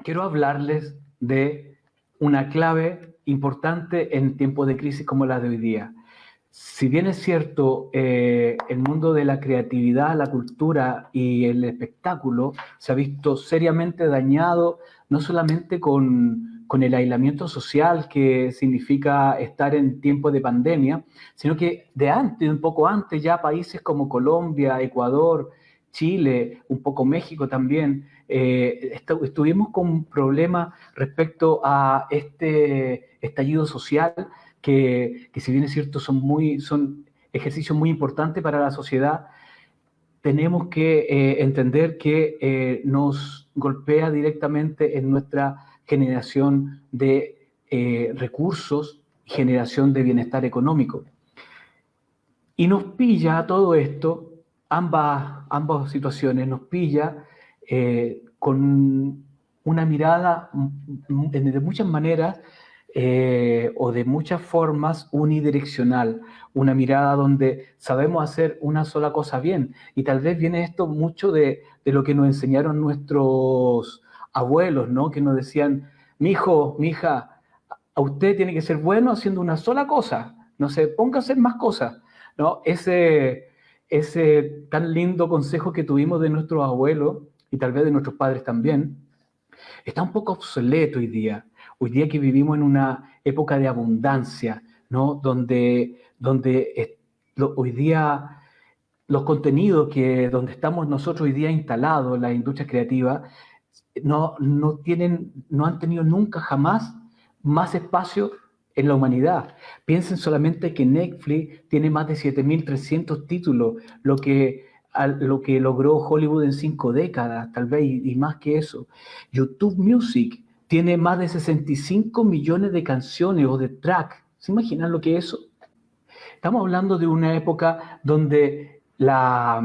quiero hablarles de una clave importante en tiempos de crisis como la de hoy día. Si bien es cierto, el mundo de la creatividad, la cultura y el espectáculo se ha visto seriamente dañado, no solamente con el aislamiento social que significa estar en tiempos de pandemia, sino que de antes, un poco antes, ya países como Colombia, Ecuador, Chile, un poco México también, estuvimos con problemas respecto a este estallido social que si bien es cierto son ejercicios muy importantes para la sociedad, tenemos que entender que nos golpea directamente en nuestra generación de recursos, generación de bienestar económico. Y nos pilla todo esto, ambas situaciones, nos pilla con una mirada de muchas maneras o de muchas formas unidireccional, una mirada donde sabemos hacer una sola cosa bien. Y tal vez viene esto mucho de lo que nos enseñaron nuestros abuelos, ¿no? Que nos decían, mi hijo, mi hija, a usted tiene que ser bueno haciendo una sola cosa, no se ponga a hacer más cosas, ¿no? Ese tan lindo consejo que tuvimos de nuestros abuelos y tal vez de nuestros padres también, está un poco obsoleto hoy día. Hoy día que vivimos en una época de abundancia, ¿no? Hoy día los contenidos donde estamos nosotros hoy día instalados, la industria creativa, no han tenido nunca jamás más espacio en la humanidad. Piensen solamente que Netflix tiene más de 7.300 títulos, lo que logró Hollywood en 5 décadas, tal vez, y más que eso. YouTube Music tiene más de 65 millones de canciones o de tracks. ¿Se imaginan lo que es eso? Estamos hablando de una época donde la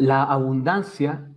abundancia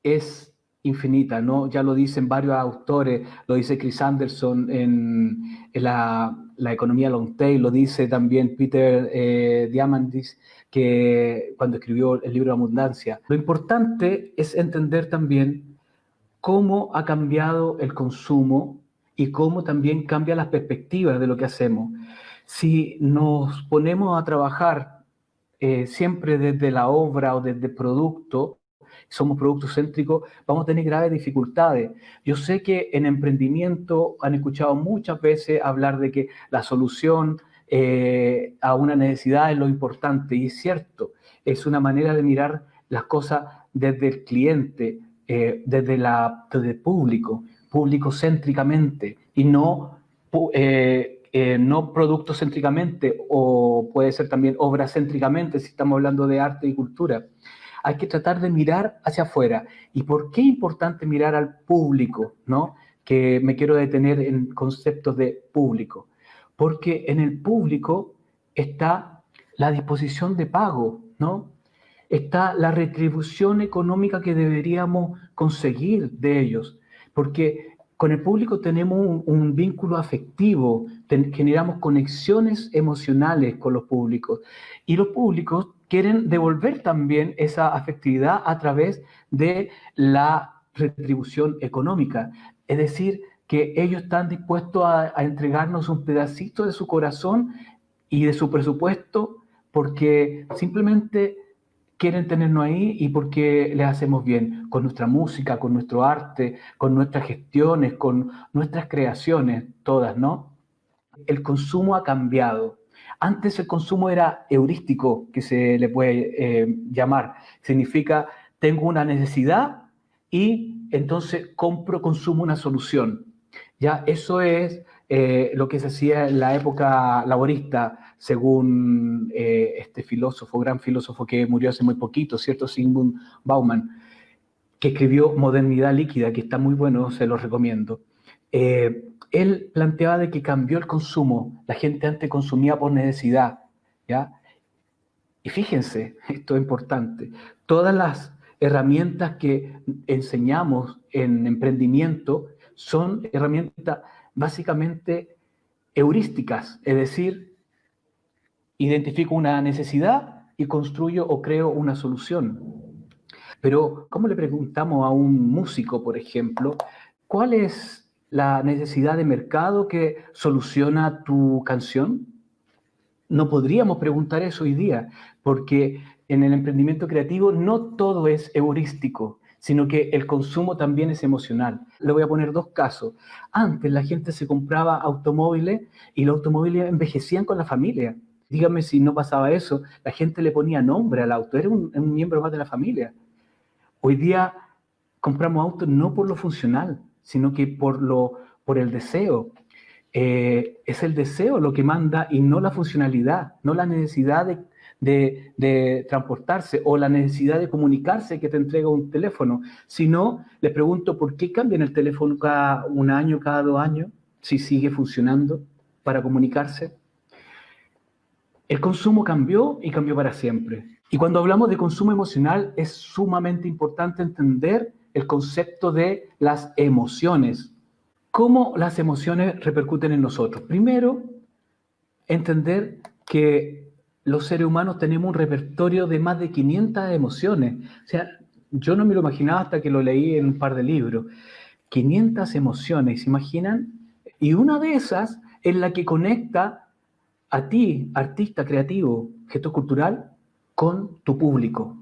es infinita, ¿no? Ya lo dicen varios autores, lo dice Chris Anderson en la economía long tail, lo dice también Peter Diamandis, que cuando escribió el libro Abundancia. Lo importante es entender también cómo ha cambiado el consumo y cómo también cambia las perspectivas de lo que hacemos. Si nos ponemos a trabajar siempre desde la obra o desde el producto, somos productos céntricos, vamos a tener graves dificultades. Yo sé que en emprendimiento han escuchado muchas veces hablar de que la solución a una necesidad es lo importante, y es cierto, es una manera de mirar las cosas desde el cliente, desde el público céntricamente, y no productocéntricamente, o puede ser también obracéntricamente si estamos hablando de arte y cultura. Hay que tratar de mirar hacia afuera. ¿Y por qué es importante mirar al público, ¿no? Que me quiero detener en conceptos de público. Porque en el público está la disposición de pago, ¿no? Está la retribución económica que deberíamos conseguir de ellos. Porque con el público tenemos un vínculo afectivo, generamos conexiones emocionales con los públicos. Y los públicos quieren devolver también esa afectividad a través de la retribución económica. Es decir, que ellos están dispuestos a entregarnos un pedacito de su corazón y de su presupuesto porque simplemente quieren tenernos ahí y porque les hacemos bien con nuestra música, con nuestro arte, con nuestras gestiones, con nuestras creaciones, todas, ¿no? El consumo ha cambiado. Antes el consumo era heurístico, que se le puede llamar. Significa, tengo una necesidad y entonces consumo una solución. Ya, eso es lo que se hacía en la época laborista, según este filósofo, gran filósofo que murió hace muy poquito, ¿cierto? Zygmunt Bauman, que escribió Modernidad Líquida, que está muy bueno, se lo recomiendo. Él planteaba de que cambió el consumo. La gente antes consumía por necesidad, ¿ya? Y fíjense, esto es importante, todas las herramientas que enseñamos en emprendimiento son herramientas básicamente heurísticas, es decir, identifico una necesidad y construyo o creo una solución. Pero, ¿cómo le preguntamos a un músico, por ejemplo, cuál es la necesidad de mercado que soluciona tu canción? No podríamos preguntar eso hoy día, porque en el emprendimiento creativo no todo es heurístico, sino que el consumo también es emocional. Le voy a poner dos casos. Antes la gente se compraba automóviles y los automóviles envejecían con la familia. Dígame si no pasaba eso, la gente le ponía nombre al auto, era un miembro más de la familia. Hoy día compramos autos no por lo funcional, sino que por el deseo. Es el deseo lo que manda y no la funcionalidad, no la necesidad de transportarse o la necesidad de comunicarse que te entrega un teléfono. Si no, le pregunto por qué cambian el teléfono cada un año, cada 2 años, si sigue funcionando para comunicarse. El consumo cambió y cambió para siempre. Y cuando hablamos de consumo emocional es sumamente importante entender el concepto de las emociones. ¿Cómo las emociones repercuten en nosotros? Primero, entender que los seres humanos tenemos un repertorio de más de 500 emociones. O sea, yo no me lo imaginaba hasta que lo leí en un par de libros. 500 emociones, ¿se imaginan? Y una de esas es la que conecta a ti, artista creativo, gestor cultural, con tu público.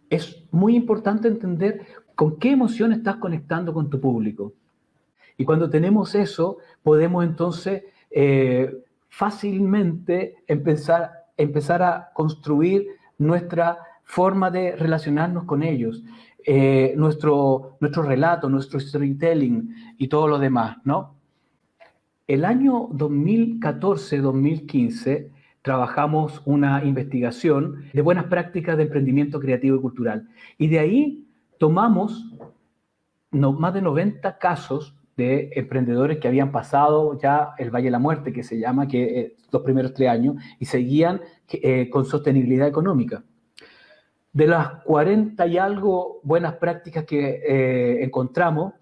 Es muy importante entender con qué emoción estás conectando con tu público. Y cuando tenemos eso, podemos entonces fácilmente empezar a construir nuestra forma de relacionarnos con ellos, nuestro relato, nuestro storytelling y todo lo demás, ¿no? El año 2014-2015 trabajamos una investigación de buenas prácticas de emprendimiento creativo y cultural. Y de ahí tomamos más de 90 casos de emprendedores que habían pasado ya el Valle de la Muerte, que se llama, que los primeros 3 años, y seguían con sostenibilidad económica. De las 40 y algo buenas prácticas que encontramos,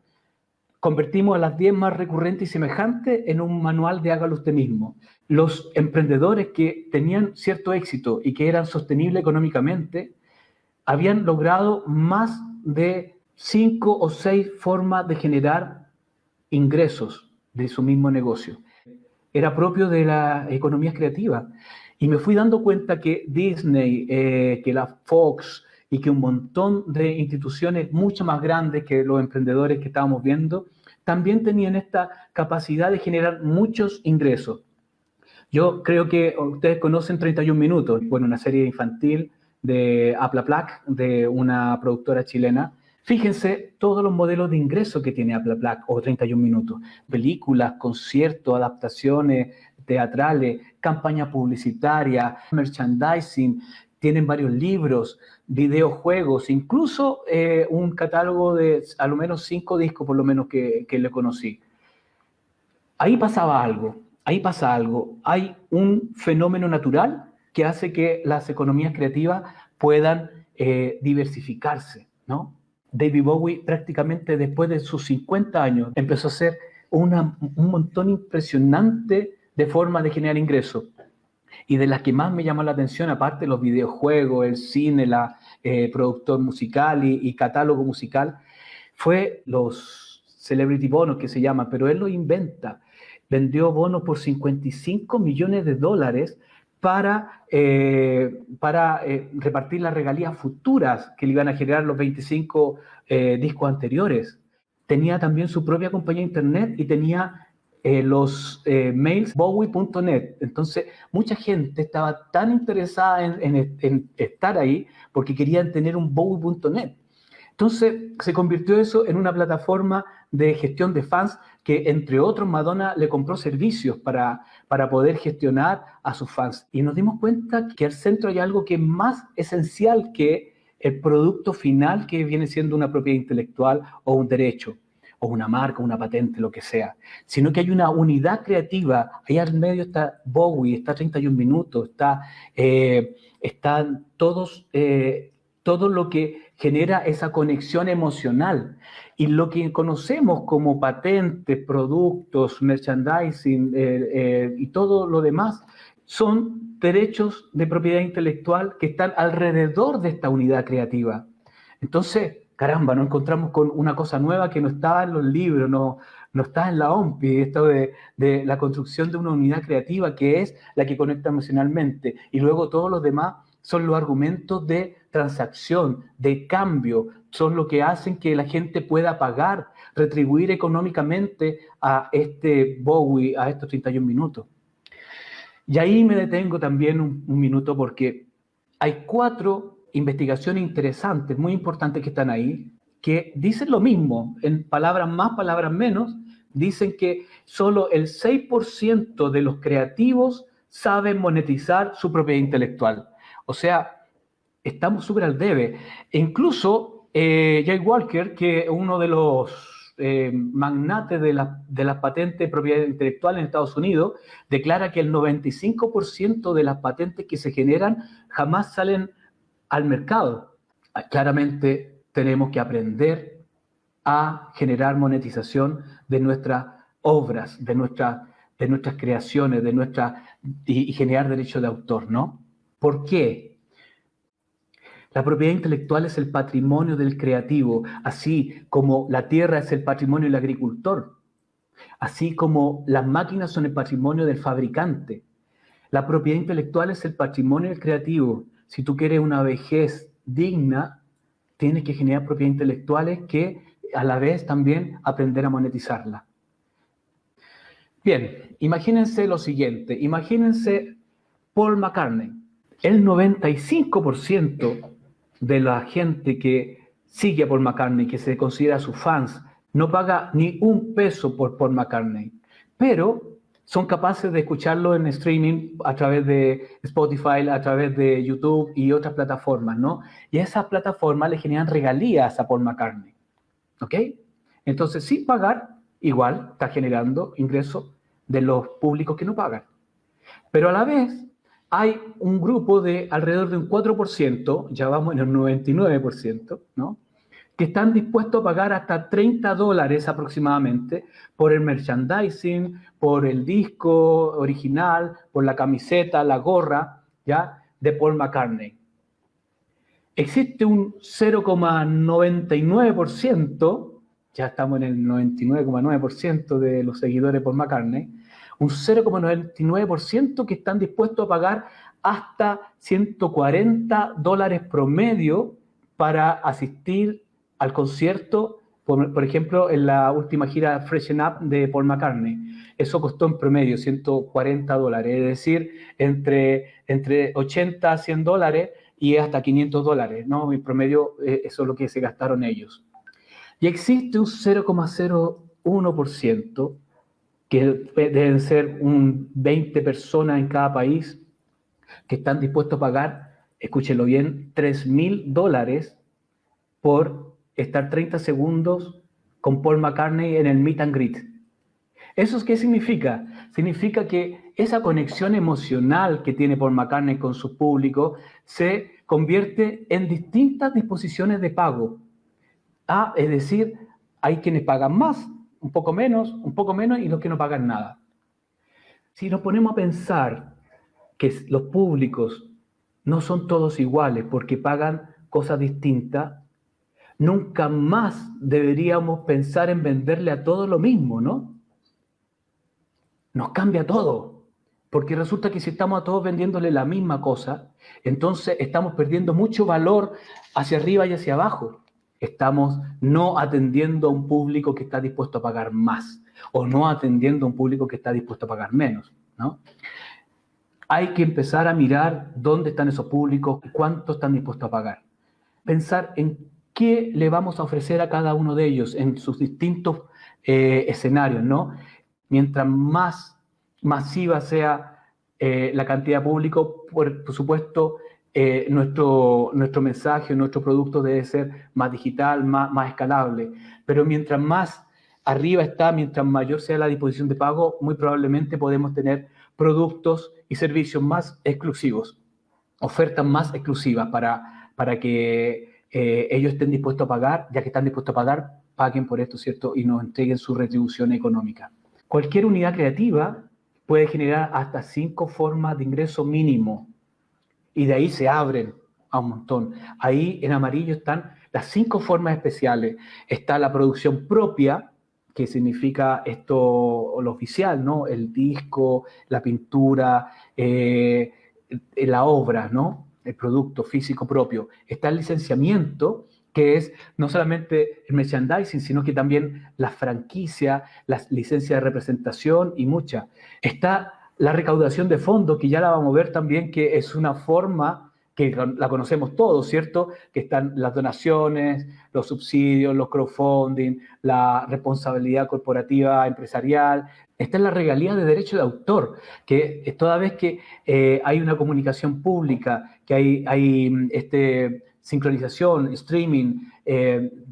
convertimos a las 10 más recurrentes y semejantes en un manual de hágalo usted mismo. Los emprendedores que tenían cierto éxito y que eran sostenibles económicamente, habían logrado más de 5 o 6 formas de generar ingresos de su mismo negocio. Era propio de las economías creativas. Y me fui dando cuenta que Disney, que la Fox y que un montón de instituciones mucho más grandes que los emprendedores que estábamos viendo, también tenían esta capacidad de generar muchos ingresos. Yo creo que ustedes conocen 31 Minutos, bueno, una serie infantil de Aplaplac, de una productora chilena. Fíjense todos los modelos de ingreso que tiene Aplaplac o 31 Minutos. Películas, conciertos, adaptaciones teatrales, campaña publicitaria, merchandising, tienen varios libros, videojuegos, incluso un catálogo de a lo menos 5 discos por lo menos que le conocí. Ahí pasaba algo, ahí pasa algo. Hay un fenómeno natural que hace que las economías creativas puedan diversificarse, ¿no? David Bowie prácticamente después de sus 50 años empezó a hacer un montón impresionante de formas de generar ingresos. Y de las que más me llamó la atención, aparte de los videojuegos, el cine, productor musical y catálogo musical, fue los Celebrity Bonos que se llaman, pero él lo inventa. Vendió bonos por 55 millones de dólares para repartir las regalías futuras que le iban a generar los 25 discos anteriores. Tenía también su propia compañía de internet y tenía los mails bowie.net. Entonces, mucha gente estaba tan interesada en estar ahí porque querían tener un bowie.net. Entonces, se convirtió eso en una plataforma de gestión de fans que, entre otros, Madonna le compró servicios para poder gestionar a sus fans. Y nos dimos cuenta que al centro hay algo que es más esencial que el producto final, que viene siendo una propiedad intelectual o un derecho, o una marca, una patente, lo que sea, sino que hay una unidad creativa. Ahí al medio está Bowie, está 31 Minutos, están todos... todo lo que genera esa conexión emocional. Y lo que conocemos como patentes, productos, merchandising y todo lo demás son derechos de propiedad intelectual que están alrededor de esta unidad creativa. Entonces, caramba, nos encontramos con una cosa nueva que no estaba en los libros, no está en la OMPI, esto de la construcción de una unidad creativa que es la que conecta emocionalmente. Y luego todos los demás son los argumentos de transacción, de cambio, son lo que hacen que la gente pueda pagar, retribuir económicamente a este Bowie, a estos 31 minutos. Y ahí me detengo también un minuto porque hay 4 investigaciones interesantes, muy importantes que están ahí, que dicen lo mismo, en palabras más, palabras menos, dicen que solo el 6% de los creativos saben monetizar su propiedad intelectual. O sea, estamos súper al debe. E incluso Jay Walker, que es uno de los magnates de las patentes de propiedad intelectual en Estados Unidos, declara que el 95% de las patentes que se generan jamás salen al mercado. Claramente tenemos que aprender a generar monetización de nuestras obras, de nuestras creaciones, y generar derecho de autor, ¿no? ¿Por qué? La propiedad intelectual es el patrimonio del creativo, así como la tierra es el patrimonio del agricultor, así como las máquinas son el patrimonio del fabricante. La propiedad intelectual es el patrimonio del creativo. Si tú quieres una vejez digna, tienes que generar propiedades intelectuales que a la vez también aprender a monetizarla. Bien, imagínense lo siguiente, imagínense Paul McCartney. El 95% de la gente que sigue a Paul McCartney, que se considera sus fans, no paga ni un peso por Paul McCartney, pero son capaces de escucharlo en streaming a través de Spotify, a través de YouTube y otras plataformas, ¿no? Y esas plataformas le generan regalías a Paul McCartney, ¿ok? Entonces, sin pagar, igual está generando ingresos de los públicos que no pagan. Pero a la vez, hay un grupo de alrededor de un 4%, ya vamos en el 99%, ¿no? Que están dispuestos a pagar hasta $30 aproximadamente por el merchandising, por el disco original, por la camiseta, la gorra, ¿ya? De Paul McCartney. Existe un 0,99%, ya estamos en el 99,9% de los seguidores de Paul McCartney, un 0,99% que están dispuestos a pagar hasta $140 promedio para asistir al concierto, por ejemplo, en la última gira Freshen Up de Paul McCartney. Eso costó en promedio $140, es decir, entre 80 a $100 y hasta $500, ¿no? En promedio, eso es lo que se gastaron ellos. Y existe un 0,01%, que deben ser 20 personas en cada país, que están dispuestos a pagar, escúchenlo bien, $3,000 por estar 30 segundos con Paul McCartney en el meet and greet. ¿Eso qué significa? Significa que esa conexión emocional que tiene Paul McCartney con su público se convierte en distintas disposiciones de pago. Es decir, hay quienes pagan más, un poco menos, y los que no pagan nada. Si nos ponemos a pensar que los públicos no son todos iguales porque pagan cosas distintas, nunca más deberíamos pensar en venderle a todos lo mismo, ¿no? Nos cambia todo, porque resulta que si estamos a todos vendiéndole la misma cosa, entonces estamos perdiendo mucho valor hacia arriba y hacia abajo. Estamos no atendiendo a un público que está dispuesto a pagar más, o no atendiendo a un público que está dispuesto a pagar menos, ¿no? Hay que empezar a mirar dónde están esos públicos, cuánto están dispuestos a pagar. Pensar en qué le vamos a ofrecer a cada uno de ellos en sus distintos escenarios, ¿no? Mientras más masiva sea la cantidad de público, por supuesto, nuestro mensaje, nuestro producto debe ser más digital, más escalable. Pero mientras más arriba está, mientras mayor sea la disposición de pago, muy probablemente podemos tener productos y servicios más exclusivos, ofertas más exclusivas para que ellos estén dispuestos a pagar, ya que están dispuestos a pagar, paguen por esto, ¿cierto? Y nos entreguen su retribución económica. Cualquier unidad creativa puede generar hasta 5 formas de ingreso mínimo y de ahí se abren a un montón. Ahí en amarillo están las 5 formas especiales. Está la producción propia, que significa esto, lo oficial, ¿no? El disco, la pintura, la obra, ¿no? El producto físico propio. Está el licenciamiento, que es no solamente el merchandising, sino que también la franquicia, las licencias de representación y muchas. Está la recaudación de fondos, que ya la vamos a ver también, que es una forma que la conocemos todos, ¿cierto? Que están las donaciones, los subsidios, los crowdfunding, la responsabilidad corporativa empresarial. Está en la regalía de derecho de autor, que toda vez que hay una comunicación pública, que hay sincronización, streaming,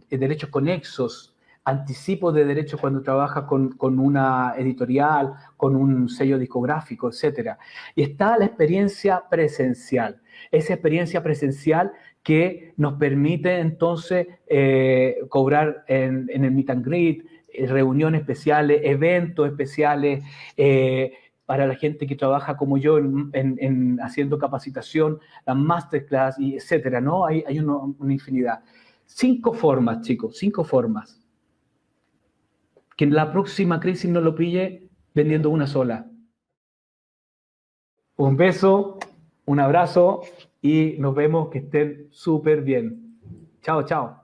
derechos conexos, anticipo de derechos cuando trabajas con una editorial, con un sello discográfico, etcétera. Y está la experiencia presencial, esa experiencia presencial que nos permite entonces cobrar en el meet and greet, reuniones especiales, eventos especiales, para la gente que trabaja como yo haciendo capacitación, las masterclass, y etcétera, ¿no? Hay una infinidad. 5 formas, chicos, 5 formas. Que en la próxima crisis no lo pille vendiendo una sola. Un beso, un abrazo y nos vemos, que estén súper bien. Chao, chao.